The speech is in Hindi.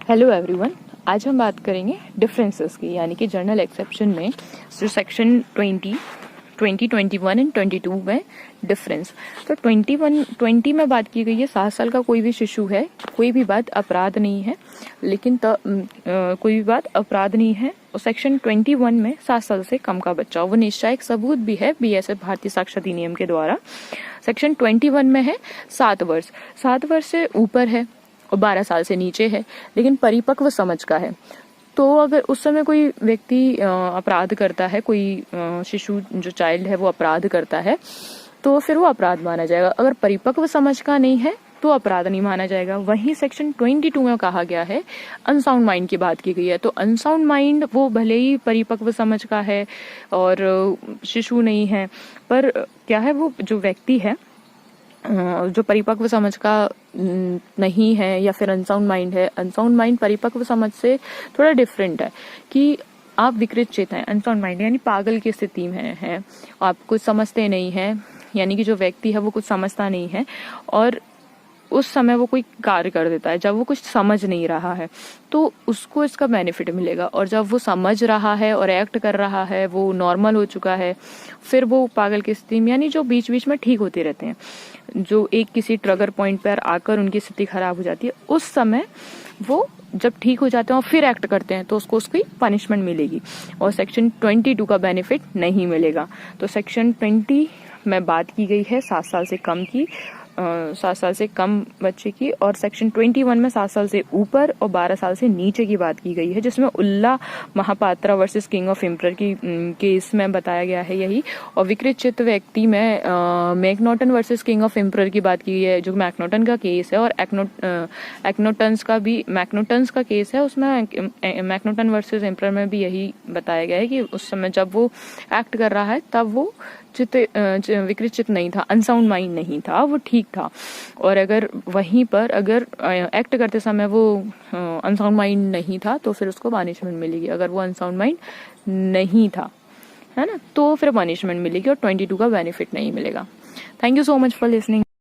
हेलो एवरीवन, आज हम बात करेंगे डिफरेंसेस की, यानी कि जर्नल एक्सेप्शन में जो सेक्शन 20, 21 एंड 22 में डिफरेंस। तो 20 में बात की गई है 7 साल का कोई भी शिशु है, कोई भी बात अपराध नहीं है, लेकिन कोई भी बात अपराध नहीं है। और सेक्शन 21 में 7 साल से कम का बच्चा, वो निश्चय सबूत भी है BSF भारतीय साक्षरता अधिनियम के द्वारा। सेक्शन 21 में है 7 वर्ष, 7 वर्ष से ऊपर है और 12 साल से नीचे है, लेकिन परिपक्व समझ का है। तो अगर उस समय कोई व्यक्ति अपराध करता है, कोई शिशु जो चाइल्ड है वो अपराध करता है, तो फिर वो अपराध माना जाएगा। अगर परिपक्व समझ का नहीं है तो अपराध नहीं माना जाएगा। वहीं सेक्शन 22 में कहा गया है, अनसाउंड माइंड की बात की गई है। तो अनसाउंड माइंड वो भले ही परिपक्व समझ का है और शिशु नहीं है, पर क्या है, वो जो व्यक्ति है जो परिपक्व समझ का नहीं है या फिर अनसाउंड माइंड है। अनसाउंड माइंड परिपक्व समझ से थोड़ा डिफरेंट है कि आप विकृत चेत हैं। अनसाउंड माइंड यानी पागल की स्थिति में है, आप कुछ समझते नहीं है, यानी कि जो व्यक्ति है वो कुछ समझता नहीं है और उस समय वो कोई कार्य कर देता है जब वो कुछ समझ नहीं रहा है, तो उसको इसका बेनिफिट मिलेगा। और जब वो समझ रहा है और एक्ट कर रहा है, वो नॉर्मल हो चुका है, फिर वो पागल की स्थिति में, यानी जो बीच बीच में ठीक होते रहते हैं, जो एक किसी ट्रिगर पॉइंट पर आकर उनकी स्थिति खराब हो जाती है, उस समय वो जब ठीक हो जाते हैं और फिर एक्ट करते हैं तो उसको उसकी पनिशमेंट मिलेगी और सेक्शन 22 का बेनिफिट नहीं मिलेगा। तो सेक्शन 20 में बात की गई है 7 साल से कम की, 7 साल से कम बच्चे की, और सेक्शन 21 में 7 साल से ऊपर और 12 साल से नीचे की बात की गई है, जिसमें Ulla Mahapatra versus king of emperor की केस में बताया गया है यही। और विकृत चित्त व्यक्ति में McNaughton versus king of emperor की बात की गई है, जो मैकनॉटन का केस है, और मैकनॉटन्स का केस है, उसमें मैकनॉटन वर्सेस एम्परर में भी यही बताया गया है कि उस समय जब वो एक्ट कर रहा है तब वो विकृत चित्त नहीं था, अनसाउंड माइंड नहीं था, वो ठीक था। और अगर वहीं पर अगर एक्ट करते समय वो अनसाउंड माइंड नहीं था तो फिर उसको पनिशमेंट मिलेगी। अगर वो अनसाउंड माइंड नहीं था, है ना, तो फिर पनिशमेंट मिलेगी और 22 का बेनिफिट नहीं मिलेगा। Thank you so much for listening.